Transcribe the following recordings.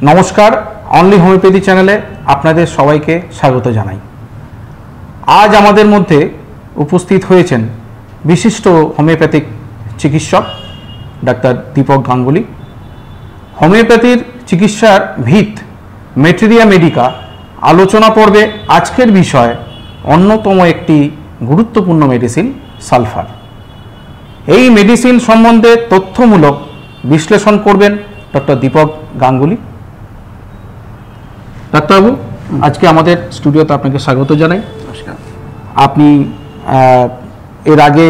নমস্কার, only homeopathy চ্যানেলে আপনাদের সবাইকে স্বাগত জানাই। আজ আমাদের মধ্যে উপস্থিত হয়েছেন বিশিষ্ট হোমিওপ্যাথিক চিকিৎসক ডাক্তার দীপক গাঙ্গুলি। হোমিওপ্যাথির চিকিৎসার ভিত ম্যাটেরিয়া মেডিকা আলোচনা পর্বে আজকের বিষয় অন্যতম একটি গুরুত্বপূর্ণ মেডিসিন সালফার। এই মেডিসিন সম্বন্ধে তথ্যমূলক বিশ্লেষণ করবেন ডক্টর দীপক গাঙ্গুলি। ডাক্তারবাবু, আজকে আমাদের স্টুডিওতে আপনাকে স্বাগত জানাই। নমস্কার। আপনি এর আগে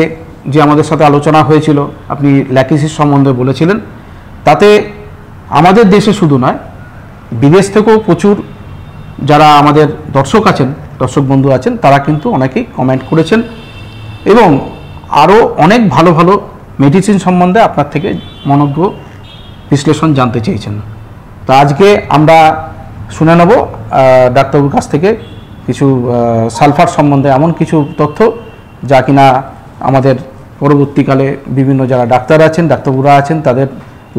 যে আমাদের সাথে আলোচনা হয়েছিল, আপনি ল্যাকিসিস সম্বন্ধে বলেছিলেন। তাতে আমাদের দেশে শুধু নয়, বিদেশ থেকেও প্রচুর যারা আমাদের দর্শক বন্ধু আছেন, তারা কিন্তু অনেকেই কমেন্ট করেছেন এবং আরও অনেক ভালো ভালো মেডিসিন সম্বন্ধে আপনার থেকে মনোজ্ঞ বিশ্লেষণ জানতে চেয়েছেন। তো আজকে আমরা শুনে নেব ডাক্তারবাবুর কাছ থেকে কিছু সালফার সম্বন্ধে এমন কিছু তথ্য যা কিনা আমাদের পরবর্তীকালে বিভিন্ন যারা ডাক্তার আছেন, ডাক্তারবাবুরা আছেন, তাদের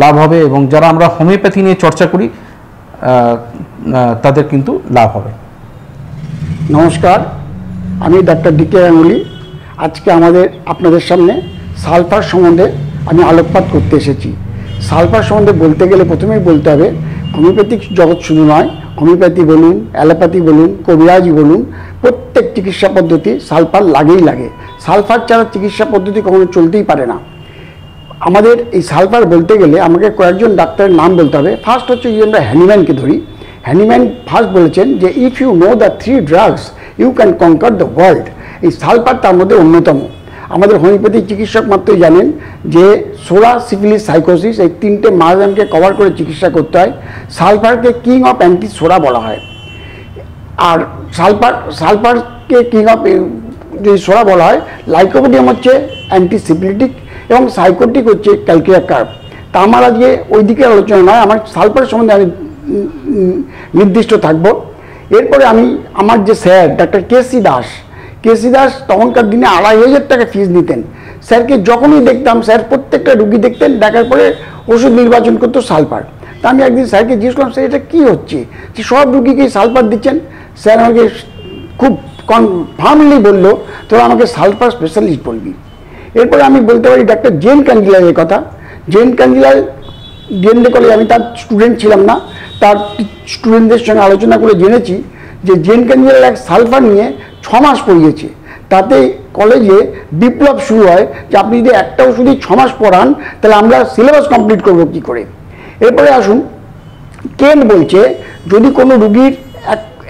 লাভ হবে এবং যারা আমরা হোমিওপ্যাথি নিয়ে চর্চা করি তাদের কিন্তু লাভ হবে। নমস্কার, আমি ডাক্তার ডিকে গাঙ্গুলি। আজকে আপনাদের সামনে সালফার সম্বন্ধে আমি আলোকপাত করতে এসেছি। সালফার সম্বন্ধে বলতে গেলে প্রথমেই বলতে হবে, হোমিওপ্যাথিক জগৎ শুধু নয়, হোমিওপ্যাথি বলুন, অ্যালোপ্যাথি বলুন, কবিরাজি বলুন, প্রত্যেক চিকিৎসা পদ্ধতি সালফার লাগে। সালফার ছাড়া চিকিৎসা পদ্ধতি কখনো চলতেই পারে না। আমাদের এই সালফার বলতে গেলে আমাকে কয়েকজন ডাক্তারের নাম বলতে হবে। ফার্স্ট হচ্ছে যদি আমরা হ্যানিম্যানকে ধরি, হ্যানিম্যান ফার্স্ট বলেছেন যে if you know the 3 drugs you can conquer the world. এই সালফার তার মধ্যে অন্যতম। আমাদের হোমিওপ্যাথিক চিকিৎসক মাত্রই জানেন যে সোরা, সিফিলিস, সাইকোসিস এই 3টে মারাজনকে কভার করে চিকিৎসা করতে হয়। সালফারকে কিং অফ অ্যান্টি সোরা বলা হয়। আর সালফারকে কিং অফ যদি সোরা বলা হয়, লাইকোপোডিয়াম হচ্ছে অ্যান্টিসিপিলিটিক এবং সাইকোটিক হচ্ছে ক্যালকুলা কার্ভ। তা আমার আজকে ওই দিকে আলোচনা নয়, আমার সালফার সম্বন্ধে আমি নির্দিষ্ট থাকবো। এরপরে আমার যে স্যার ডাক্তার কেসি দাস তখনকার দিনে 2500 টাকা ফিস নিতেন। স্যারকে যখনই দেখতাম, স্যার প্রত্যেকটা রুগী দেখতেন, দেখার পরে ওষুধ নির্বাচন করতো সালফার। তা আমি একদিন স্যারকে জিজ্ঞেস করলাম, স্যার এটা কী হচ্ছে যে সব রুগীকেই সালফার দিচ্ছেন? স্যার আমাকে খুব কনফার্মলি বললো, তোরা আমাকে সালফার স্পেশালিস্ট বলবি। এরপরে আমি বলতে পারি ডাক্তার জেন ক্যান্ডিলারের কথা। জেন ক্যান্ডিলার ডিএনডি কলেজে আমি তার স্টুডেন্ট ছিলাম না, তার স্টুডেন্টদের সঙ্গে আলোচনা করে জেনেছি যে জেন ক্যান্ডিলার এক সালফার নিয়ে 6 মাস পড়িয়েছে। তাতে কলেজে বিপ্লব শুরু হয় যে আপনি যদি একটা ওষুধই 6 মাস পড়ান তাহলে আমরা সিলেবাস কমপ্লিট করব কী করে। এরপরে আসুন, কেন বলছে যদি কোনো রুগীর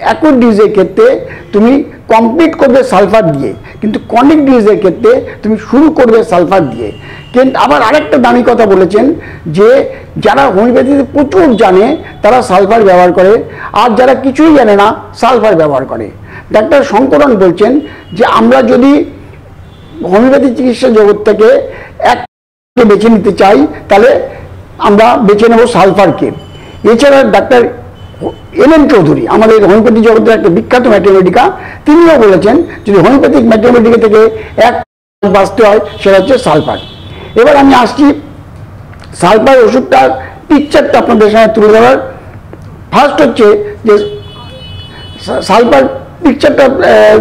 অ্যাকুট ডিজিজের ক্ষেত্রে তুমি কমপ্লিট করবে সালফার দিয়ে, কিন্তু ক্রনিক ডিজিজের ক্ষেত্রে তুমি শুরু করবে সালফার দিয়ে। কিন্তু আবার আরেকটা দামি কথা বলেছেন যে যারা হোমিওপ্যাথিতে প্রচুর জানে তারা সালফার ব্যবহার করে, আর যারা কিছুই জানে না সালফার ব্যবহার করে। ডাক্তার শঙ্করন বলছেন যে আমরা যদি হোমিওপ্যাথি চিকিৎসা জগৎ থেকে এককে বেছে নিতে চাই তাহলে আমরা বেছে নেব সালফারকে। এছাড়া ডাক্তার এমএন চৌধুরী, আমাদের হোমিওপ্যাথি জগতের একটা বিখ্যাত ম্যাথমেটিকা, তিনিও বলেছেন যদি হোমিওপ্যাথিক ম্যাথমেটিকা থেকে এক বাঁচতে হয় সেটা হচ্ছে সালফার। এবার আমি আসছি সালফার ওষুধটার পিকচারটা আপনাদের সামনে তুলে ধরার। ফার্স্ট হচ্ছে যে সালফার পিকচারটা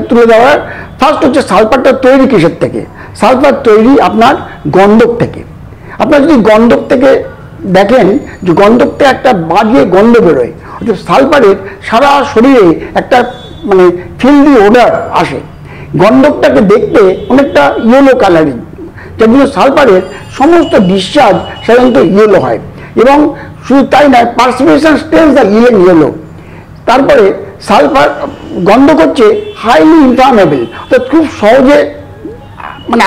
তুলে দেওয়ার ফার্স্ট হচ্ছে সালফারটা তৈরি কিসের থেকে? সালফার তৈরি আপনার গন্ধক থেকে। আপনার যদি গন্ধক থেকে দেখেন যে গন্ধকটা একটা বাজে গন্ধ বেরোয়, অর্থাৎ সালফারের সারা শরীরে একটা ফিল্দি ওডার আসে। গন্ধকটাকে দেখতে অনেকটা ইয়েলো কালারিং, যেগুলো সালফারের সমস্ত ডিসচার্জ সাধারণত ইয়েলো হয় এবং শুধু তাই নয়, পার্সিপিরেশন স্টেজ দ্য ইয়েলো। তারপরে সালফার গন্ধক হচ্ছে হাইলি ইনফ্লামেবল, অর্থাৎ খুব সহজে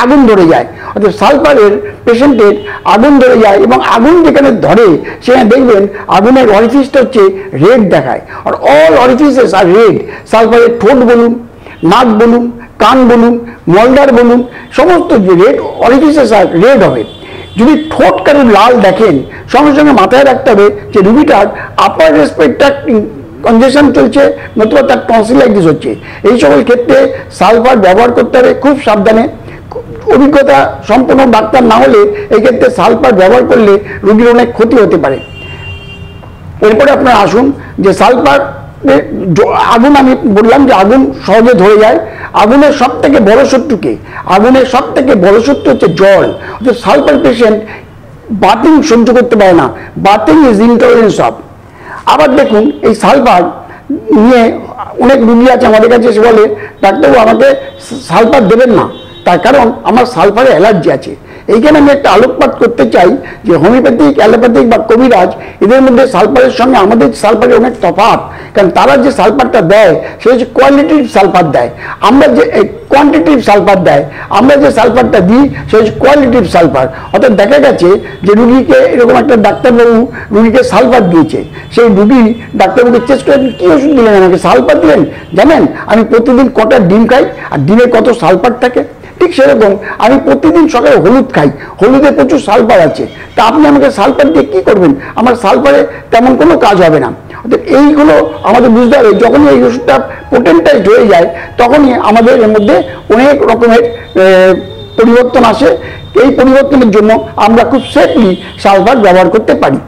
আগুন ধরে যায়। অর্থাৎ সালফারের পেশেন্টের আগুন ধরে যায় এবং আগুন যেখানে ধরে সেখানে দেখবেন আগুনের অরিফিসটা হচ্ছে রেড দেখায়, আর অল অরিফিসেস আর রেড। সালফারের ঠোঁট বলুন, নাক বলুন, কান বলুন, মলদার বলুন, সমস্ত যে রেড অরিফিসেস আর রেড হবে। যদি ঠোঁট কারোর লাল দেখেন, সঙ্গে সঙ্গে মাথায় রাখতে হবে যে রুগীটার আপার রেসপিরেটরি কনজেশন চলছে, নতুবা তার টনসিলাইটিস হচ্ছে। এই সকল ক্ষেত্রে সালফার ব্যবহার করতে হবে খুব সাবধানে। অভিজ্ঞতা সম্পন্ন ডাক্তার না হলে এই ক্ষেত্রে সালফার ব্যবহার করলে রোগীর অনেক ক্ষতি হতে পারে। এরপরে আপনারা আসুন যে সালফার আগুন, আমি বললাম যে আগুন সহজে ধরে যায়। আগুনের সব থেকে বড় শত্রুকে, আগুনের সব থেকে বড় শত্রু হচ্ছে জল। সালফার পেশেন্ট বাথিং সহ্য করতে পারে না, বাথিং ইজ ইনটলারেন্স অফ। আবার দেখুন এই সালফার নিয়ে অনেক রুগী আছে আমাদের কাছে, এসে বলে ডাক্তারবাবু আমাকে সালফার দেবেন না, তার কারণ আমার সালফারে অ্যালার্জি আছে। এইখানে আমি একটা আলোকপাত করতে চাই যে হোমিওপ্যাথিক, অ্যালোপ্যাথিক বা কবিরাজ, এদের মধ্যে সালফারের সঙ্গে আমাদের সালফারের অনেক তফাৎ। কারণ তারা যে সালফারটা দেয় সে হচ্ছে কোয়ালিটিভ সালফার দেয়, আমরা যে কোয়ান্টিটিভ সালফার দেয়, আমরা যে সালফারটা দিই সে হচ্ছে কোয়ালিটিভ সালফার। অর্থাৎ দেখা গেছে যে রুগীকে এরকম একটা ডাক্তারবাবু রুগীকে সালফার দিয়েছে, সেই রুগী ডাক্তারবাবুকে চেক করে কী ওষুধ দিলেন আমাকে, সালফার দিলেন, জানেন আমি প্রতিদিন কটা ডিম খাই আর ডিমে কত সালফার থাকে। ঠিক সেরকম আমি প্রতিদিন সকালে হলুদ খাই, হলুদে প্রচুর সালফার আছে, তা আপনি আমাকে সালফার দিয়ে কী করবেন, আমার সালফারে তেমন কোনো কাজ হবে না। অর্থাৎ এইগুলো আমাদের বুঝতে হবে, যখনই এই ওষুধটা পোটেন্টাইজড হয়ে যায় তখনই আমাদের এর মধ্যে অনেক রকমের পরিবর্তন আসে। এই পরিবর্তনের জন্য আমরা খুব সেফলি সালফার ব্যবহার করতে পারি।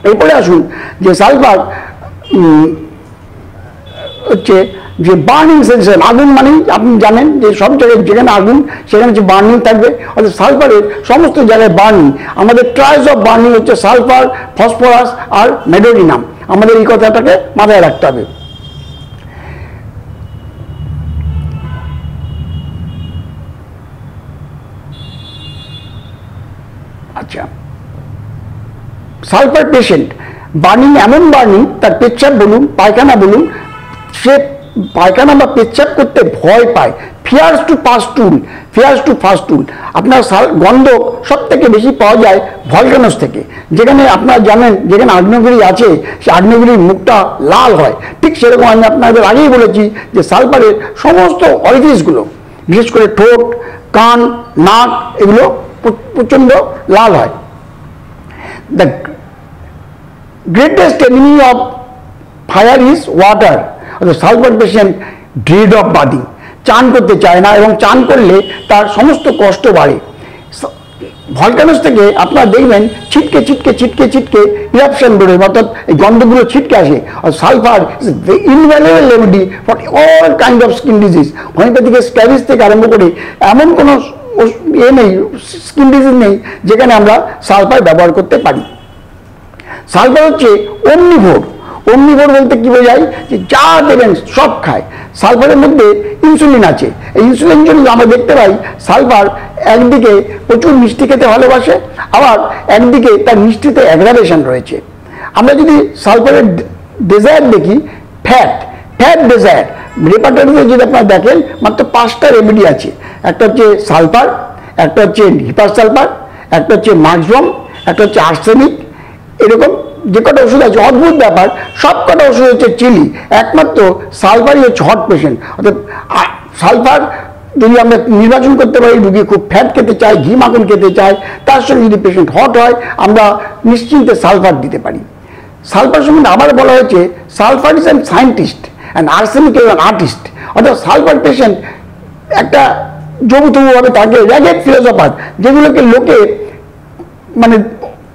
এরপরে আসুন যে সালফার হচ্ছে যে বার্নিং সেন্সেশন, আগুন মানেই আপনি জানেন যে সব জায়গায় যেখানে আগুন সেখানে যে বার্নিং থাকবে, অর্থাৎ সালফারের সমস্ত জায়গায় বার্নিং। আমাদের ট্রায়াস অফ বার্নিং হচ্ছে সালফার, ফসফরাস আর মেডোরিনাম। আমাদের এই কথাটাকে মাথায় রাখতে হবে। আচ্ছা, সালফার পেশেন্ট বার্নিং, এমন বার্নিং তার পেচ্ছাপ বলুন, পায়খানা বলুন, সে পায়খানা বা পেচ্ছাপ করতে ভয় পায়, ফিয়ার্স টু পাস টুল, ফিয়ার্স টু ফাস্ট টুল। আপনার গন্ধ সব থেকে বেশি পাওয়া যায় ভলকানোস থেকে, যেখানে আপনারা জানেন যেখানে আগ্নেয়গিরি আছে সে আগ্নেয়গিরির মুখটা লাল হয়। ঠিক সেরকম আমি আপনাদের আগেই বলেছি যে সালফারের সমস্ত অরিফিসগুলো, বিশেষ করে ঠোঁট, কান, নাক, এগুলো প্রচণ্ড লাল হয়। The greatest enemy of fire is water. Sulphur patient dread of bathing, চান করতে চায় না এবং চান করলে তার সমস্ত কষ্ট বাড়ে। ভলকানোস থেকে আপনারা দেখবেন ছিটকে ছিটকে ছিটকে ছিটকে ইরাপশন বেরোয়, অর্থাৎ এই গন্ধগুলো ছিটকে আসে। আর sulphur is invaluable remedy for all kind of skin disease. Homoeopathic scabies থেকে আরম্ভ করে এমন কোনো নেই, স্কিন ডিজিজ নেই যেখানে আমরা সালফার ব্যবহার করতে পারি। সালফার হচ্ছে অমনিভোর। অমনিভোর বলতে কি বোঝায়, যে যা দেবেন সব খায়। সালফারের মধ্যে ইনসুলিন আছে, এই ইনসুলিন জন্য আমরা দেখতে পাই সালফার একদিকে প্রচুর মিষ্টি খেতে ভালোবাসে, আবার একদিকে তার মিষ্টিতে অ্যাগ্রাভেশন রয়েছে। আমরা যদি সালফারের ডেজায়ার দেখি, ফ্যাট ডেজায়ার রেপার্টরিতে যদি আপনারা দেখেন মাত্র 5টা রেমেডি আছে। একটা হচ্ছে সালফার, একটা হচ্ছে হিপার সালফার, একটা হচ্ছে মাক্সিমাম, একটা হচ্ছে আর্সেনিক। এরকম যে কটা ওষুধ আছে, অদ্ভুত ব্যাপার, সব কটা ওষুধ হচ্ছে চিলি, একমাত্র সালফারই হচ্ছে হট পেশেন্ট। অর্থাৎ সালফার যদি আমরা নির্বাচন করতে পারি, রুগী খুব ফ্যাট খেতে চায়, ঘি মাখন খেতে চায়, তার সঙ্গে যদি পেশেন্ট হট হয় আমরা নিশ্চিন্তে সালফার দিতে পারি। সালফার সম্বন্ধে আবার বলা হয়েছে sulphur is an scientist and arsenic is an artist. অর্থাৎ সালফার পেশেন্ট একটা জবুতবুভাবে থাকে, র্যাগেড ফিলোসফার, যেগুলোকে লোকে মানে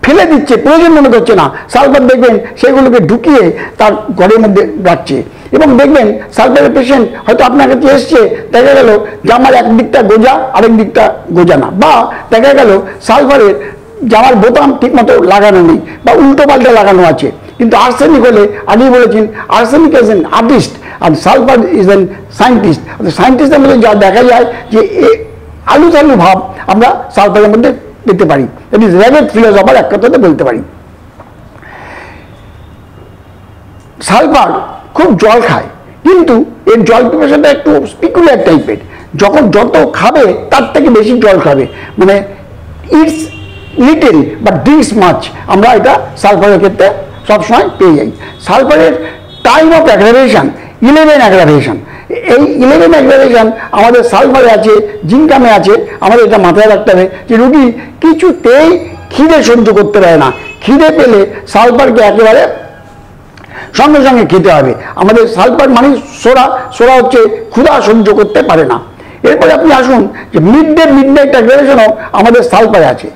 ফেলে দিচ্ছে, প্রয়োজন মনে করছে না, সালফার দেখবেন সেগুলোকে ঢুকিয়ে তার ঘরের মধ্যে রাখছে। এবং দেখবেন সালফারের পেশেন্ট হয়তো আপনার কাছে এসছে, দেখা গেল জামার এক দিকটা গোজা, আরেক দিকটা গোজা না, বা দেখা গেল সালফারের জামার বোতাম ঠিক মতো লাগানো নেই বা উল্টো পাল্টা লাগানো আছে। কিন্তু আর্সেনিক হলে, আগেই বলেছেন, আর্সেনিক ইজ অ্যান আর্টিস্ট আর সালফার ইজ অ্যান সায়েন্টিস্ট। সায়েন্টিস্টের মধ্যে যা দেখা যায় যে আলু থালু ভাব আমরা সালফারের মধ্যে পেতে পারি। দ্যাট ইজ র্যাগেড ফিলোসফার এক কথাতে বলতে পারি। সালফার খুব জল খায়, কিন্তু এর জল পিপাসাটা একটু স্পিকুলার টাইপের। যখন যত খাবে তার থেকে বেশি জল খাবে, মানে ইটস লিটেল বা ড্রিঙ্কস মাছ, আমরা এটা সালফারের ক্ষেত্রে সবসময় পেয়ে যাই। সালফারের টাইম অফ অ্যাগ্রাভেশন 11 অ্যাগ্রাভেশন। এই 11 অ্যাগ্রাভেশন আমাদের সালফারে আছে, জিঙ্কামে আছে। আমাদের এটা মাথায় রাখতে হবে যে রুগী কিছুতেই খিদে সহ্য করতে পারে না, খিদে পেলে সালফারকে একেবারে সঙ্গে সঙ্গে খেতে হবে। আমাদের সালফার মানে সোরা হচ্ছে ক্ষুধা সহ্য করতে পারে না। এরপরে আপনি আসুন যে মিড নাইট অ্যাগ্রাভেশনও আমাদের সালফারে আছে।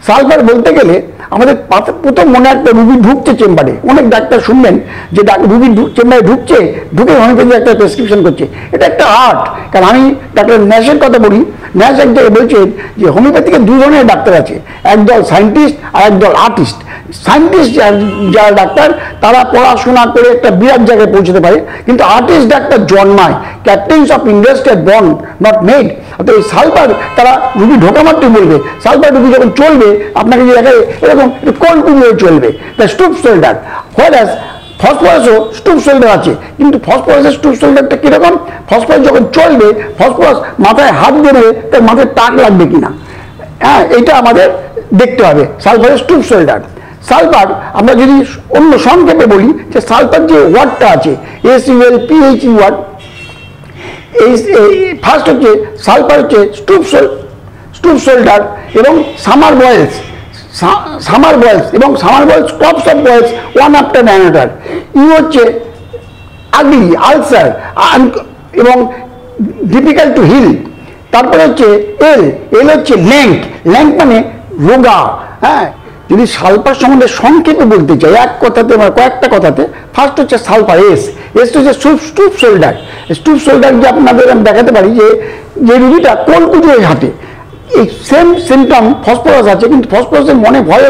সালফার বলতে গেলে আমাদের প্রথম মনে একটা রুগী ঢুকছে চেম্বারে, অনেক ডাক্তার শুনবেন যে রুগী চেম্বারে ঢুকছে, ঢুকে হোমিওপ্যাথি একটা প্রেসক্রিপশন করছে। এটা একটা আর্ট। কারণ আমি ডাক্তার ন্যাশের কথা বলি, ন্যাশ এক জায়গায় বলছেন যে হোমিওপ্যাথিকে দুই ধরনের ডাক্তার আছে, একদল সায়েন্টিস্ট আর একদল আর্টিস্ট। সায়েন্টিস্ট যারা ডাক্তার তারা পড়াশোনা করে একটা বিরাট জায়গায় পৌঁছতে পারে, কিন্তু আর্টিস্ট ডাক্তার জন্মায়, captain's of industry born not made. অর্থাৎ এই সালফার তারা রুগী ঢোকা মাত্রই বলবে, সালফার রুগী যখন চলবে আপনাকে যে দেখায় এরকম একটু কন্টিনিউ হয়ে চলবে, দ্য স্টুপ শোল্ডার। হোয়ারাস ফসফরাসও স্টুপ শোল্ডার আছে, কিন্তু ফসফরাসের স্টুপ শোল্ডারটা কিরকম? ফসফরাস যখন চলবে, ফসফরাস মাথায় হাত দেবে, তার মাথায় টাক লাগবে কিনা, হ্যাঁ, এটা আমাদের দেখতে হবে। সালফারের স্টুপ শোল্ডার। সালফার আমরা যদি অন্য সংক্ষেপে বলি যে সালফার যে ওয়ার্ডটা আছে SUL PHE ওয়ার্ড, এই ফার্স্ট হচ্ছে সালফার হচ্ছে স্টুপ শোল্ডার এবং সামার বয়েলস এবং summer বয়েলস crops of বয়েলস one after another. হচ্ছে আগলি আলসার এবং ডিফিকাল্ট টু হিল। তারপরে হচ্ছে এল হচ্ছে ল্যাঙ্ক মানে রোগা। হ্যাঁ, যদি সালফার সম্বন্ধে সংক্ষেপে বলতে চাই এক কথাতে মানে কয়েকটা কথাতে, ফার্স্ট হচ্ছে সালফার এস হচ্ছে স্টুপ শোল্ডার। স্টুপ শোল্ডার যে আপনাদের আমি দেখাতে পারি যে রুগীটা কোল কুজো হয়ে হাঁটে, এই সেম সিমটম ফসফরাস আছে, কিন্তু ফসফরাসের মনে ভয়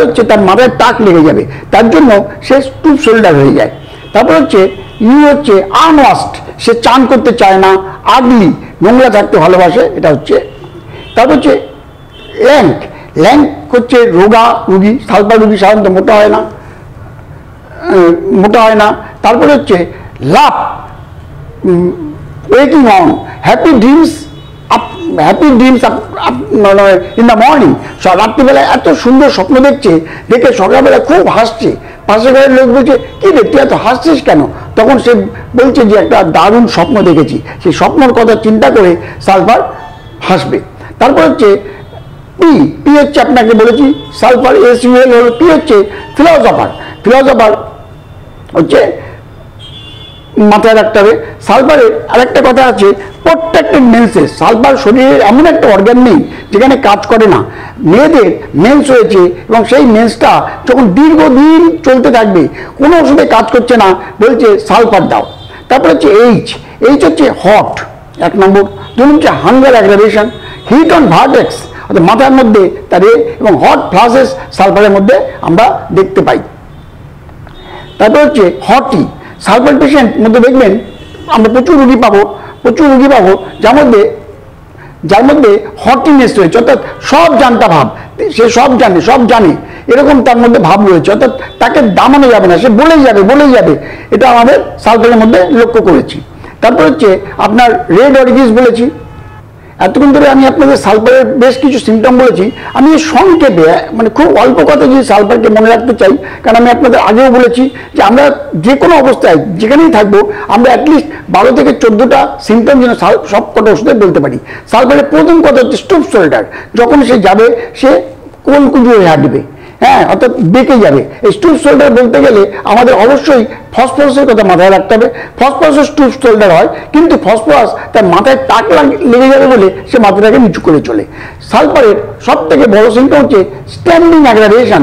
হচ্ছে তার মাথায় টাক লেগে যাবে, তার জন্য সে স্টুপ শোল্ডার হয়ে যায়। তারপর হচ্ছে হচ্ছে আনওয়াস্ট, সে চান করতে চায় না, আগলি নোংরা থাকতে ভালোবাসে, এটা হচ্ছে। তারপর হচ্ছে ল্যাঙ্ক হচ্ছে রোগা রুগী, সালফার রুগী সাধারণত মোটা হয় না। তারপরে হচ্ছে love, waking on, happy dreams in the morning. রাত্রিবেলায় এত সুন্দর স্বপ্ন দেখে সকালবেলা খুব হাসছে, পাশের ঘরের লোক বলছে কি রে তুই এত হাসছিস কেন? তখন সে বলছে যে একটা দারুণ স্বপ্ন দেখেছি, সেই স্বপ্নের কথা চিন্তা করে সালফার হাসবে। তারপর হচ্ছে পি হচ্ছে আপনাকে বলেছি সালফার SUL হল। পি হচ্ছে ফিলসফার হচ্ছে মাথায় রাখতে হবে। সালফারের আরেকটা কথা আছে প্রোটেক্টেড মেন্সেস। সালফার শরীরের এমন একটা অর্গান নেই যেখানে কাজ করে না। মেয়েদের মেন্স হয়েছে এবং সেই মেন্সটা যখন দীর্ঘদিন চলতে থাকবে, কোনো ওষুধে কাজ করছে না, বলছে সালফার দাও। তারপর হচ্ছে এইচ হচ্ছে হট, এক নম্বর। দুই হচ্ছে hunger aggravation, heat on vertex, অর্থাৎ মাথার মধ্যে তার এবং হট ফ্লাশেস সালফারের মধ্যে আমরা দেখতে পাই। তারপর হচ্ছে হটি, সালফার পেশেন্ট মধ্যে দেখবেন আমরা প্রচুর রুগী পাবো যার মধ্যে হটিনেস রয়েছে, অর্থাৎ সব জানতা ভাব, সে সব জানে এরকম তার মধ্যে ভাব রয়েছে, অর্থাৎ তাকে দামানো যাবে না, সে বলেই যাবে। এটা আমাদের সালফারের মধ্যে লক্ষ্য করেছি। তারপর হচ্ছে আপনার রেড অরিজিস বলেছি। এতক্ষণ ধরে আমি আপনাদের সালফারের বেশ কিছু সিমটম বলেছি। আমি সংক্ষেপে মানে খুব অল্প কথা যদি সালফারকে মনে রাখতে চাই, কারণ আমি আপনাদের আগেও বলেছি যে আমরা যে কোনো অবস্থায় যেখানেই থাকবো আমরা অ্যাটলিস্ট 12 থেকে 14টা সিমটম যেন সব কটা ওষুধে বলতে পারি। সালফারের প্রথম কথা হচ্ছে স্টুপ শোল্ডার, যখন সে যাবে সে কোল কুজো হয়ে হাঁটবে, হ্যাঁ, অর্থাৎ বেঁকে যাবে। এই স্টুপ শোল্ডার বলতে গেলে আমাদের অবশ্যই ফসফরাসের কথা মাথায় রাখতে হবে। ফসফরাসের স্টুপ শোল্ডার হয়, কিন্তু ফসফরাস তার মাথায় টাক লেগে যাবে বলে সে মাথাটাকে নিচু করে চলে। সালফারের সব থেকে বড় সিমটম হচ্ছে স্ট্যান্ডিং অ্যাগ্রাভেশন।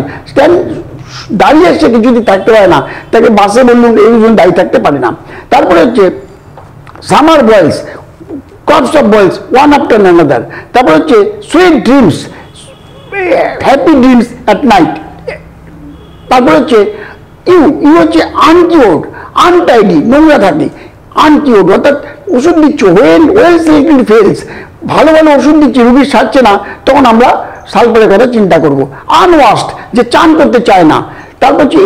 দাঁড়িয়ে সে কিছুদিন থাকতে পারে না, তাকে বাসে বললুন এই জন্য দাঁড়িয়ে থাকতে পারে না। তারপরে হচ্ছে summer বয়েলস, crops of বয়েলস one after another. তারপর হচ্ছে sweet dreams, happy dreams at night. তারপর হচ্ছে ইউ হচ্ছে আনকিউরড, আনটাইডি, নোংরা থাকে, আনকিউরড, অর্থাৎ ওষুধ দিচ্ছ ওয়েল সিলেক্টেড ফেলস, ভালো ওষুধ দিচ্ছি রুগীর সারছে না, তখন আমরা সালফারের কথা চিন্তা করব। আনওয়াশড, যে চান করতে চায় না। তারপর হচ্ছে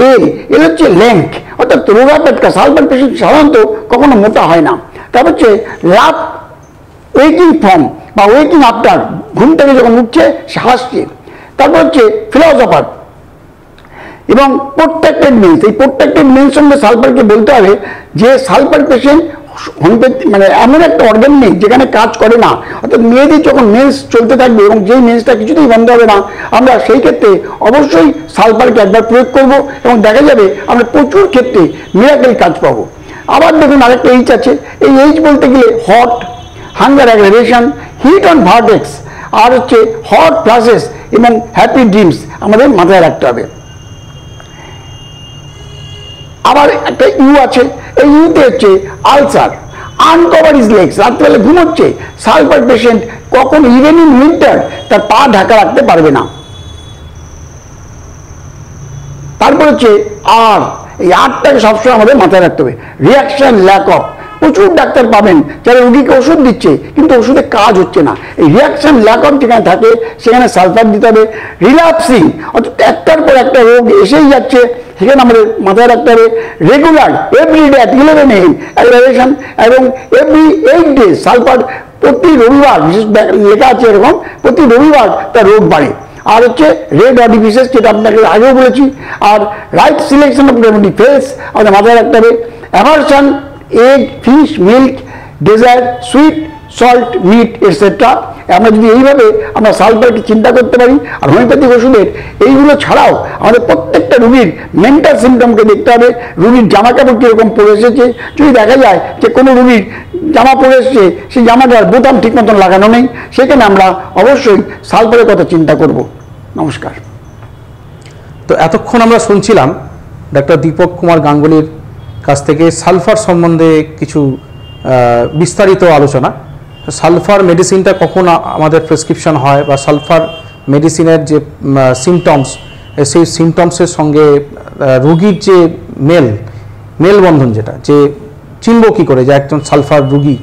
এল হচ্ছে ল্যাঙ্ক, অর্থাৎ রোগা পেটকা। সালফার পেশেন্ট সাধারণত কখনো মোটা হয় না। তারপর হচ্ছে লাভ, ওয়েকিং ফর্ম বা ওয়েকিং আফটার, ঘুম থেকে যখন উঠছে সে হাসছে। তারপর হচ্ছে ফিলসফার এবং প্রোটেক্টেড মেন্স। এই প্রোটেক্টেড মেন্স সঙ্গে সালফারকে বলতে হবে যে সালফার পেশেন্ট হোমিওপ্যাথি মানে এমন একটা অর্গান নেই যেখানে কাজ করে না, অর্থাৎ মেয়েদের যখন মেন্স চলতে থাকবে এবং যেই মেন্সটা কিছুতেই বন্ধ হবে না, আমরা সেই ক্ষেত্রে অবশ্যই সালফারকে একবার প্রয়োগ করব এবং দেখা যাবে আমরা প্রচুর ক্ষেত্রে মিরাকেল কাজ পাবো। আবার দেখুন আরেকটা এইচ আছে। এই এইচ বলতে গেলে hot, hunger aggravation, heat on vertex, আর হচ্ছে হট ফ্ল্যাশেস এবং হ্যাপি ড্রিমস আমাদের মাথায় রাখতে হবে। আবার একটা ইউ আছে, এই ইউতে হচ্ছে আলসার, আনকভার ইজ লেগস, রাত্রেবেলা ঘুমোচ্ছে, সালফার পেশেন্ট কখন ইভেন ইন উইন্টার তার পা ঢাকা রাখতে পারবে না। তারপর হচ্ছে আর, এই আরটাকে সবসময় আমাদের মাথায় রাখতে হবে, রিয়াকশন ল্যাক অফ। প্রচুর ডাক্তার পাবেন যারা রোগীকে ওষুধ দিচ্ছে কিন্তু ওষুধে কাজ হচ্ছে না, এই রিয়াকশন ল্যাক অফ যেখানে থাকে সেখানে সালফার দিতে হবে। রিল্যাপসিং, অর্থাৎ একটার পর একটা রোগ এসেই যাচ্ছে, সেখানে আমাদের মাথায় রাখতে হবে regular everyday at 11 AM aggravation এবং এভরি 8 days সালফার। প্রতি রবিবার, বিশেষ লেখা আছে এরকম, প্রতি রবিবার তার রোগ বাড়ে। আর হচ্ছে রেড অডিফিসেস, যেটা আপনাকে আগেও বলেছি। আর right selection of remedy fails আমাদের মাথায় রাখতে হবে। Aversion egg, fish, milk, dessert, sweet, salt, meat etcetera. আমরা যদি এইভাবে আমরা সালফারকে চিন্তা করতে পারি, আর হোমিওপ্যাথিক ওষুধের এইগুলো ছাড়াও আমাদের প্রত্যেকটা রুগীর মেন্টাল সিমটমকে দেখতে হবে। রুগীর জামা কাপড় কীরকম পরে এসেছে, যদি দেখা যায় যে কোনো রুগীর জামা পরে এসেছে, সেই জামাটার বোতাম ঠিক মতন লাগানো নেই, সেখানে আমরা অবশ্যই সালফারের কথা চিন্তা করব। নমস্কার। তো এতক্ষণ আমরা শুনছিলাম ডক্টর দীপক কুমার গাঙ্গুলির কাছ থেকে সালফার সম্বন্ধে কিছু বিস্তারিত আলোচনা। সালফার মেডিসিনটা কখন আমাদের প্রেসক্রিপশন হয় বা সালফার মেডিসিনের যে সিমটমস, সেই সিমটমসের সঙ্গে রোগীর যে মেলবন্ধন, যেটা যে চিনব কী করে যে একজন সালফার রোগী,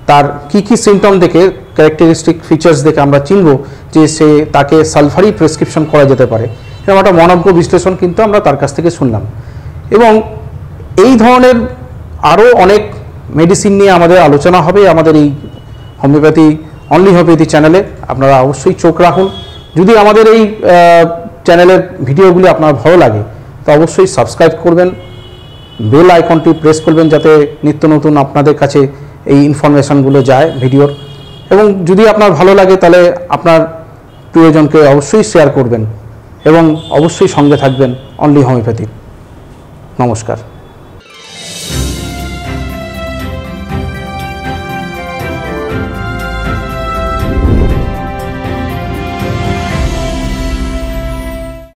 তার কি কি সিমটম দেখে, ক্যারেক্টারিস্টিক ফিচার্স দেখে আমরা চিনব যে তাকে সালফারই প্রেসক্রিপশন করা যেতে পারে, এরকম একটা মনজ্ঞ বিশ্লেষণ কিন্তু আমরা তার কাছ থেকে শুনলাম। এবং এই ধরনের আরও অনেক মেডিসিন নিয়ে আমাদের আলোচনা হবে আমাদের এই হোমিওপ্যাথি অনলি হোমিওপ্যাথি চ্যানেলে। আপনারা অবশ্যই চোখ রাখুন। যদি আমাদের এই চ্যানেলের ভিডিওগুলি আপনার ভালো লাগে তো অবশ্যই সাবস্ক্রাইব করবেন, বেল আইকনটি প্রেস করবেন যাতে নিত্য নতুন আপনাদের কাছে এই ইনফরমেশনগুলো যায় ভিডিওর। এবং যদি আপনার ভালো লাগে তাহলে আপনার প্রিয়জনকে অবশ্যই শেয়ার করবেন এবং অবশ্যই সঙ্গে থাকবেন অনলি হোমিওপ্যাথি। নমস্কার।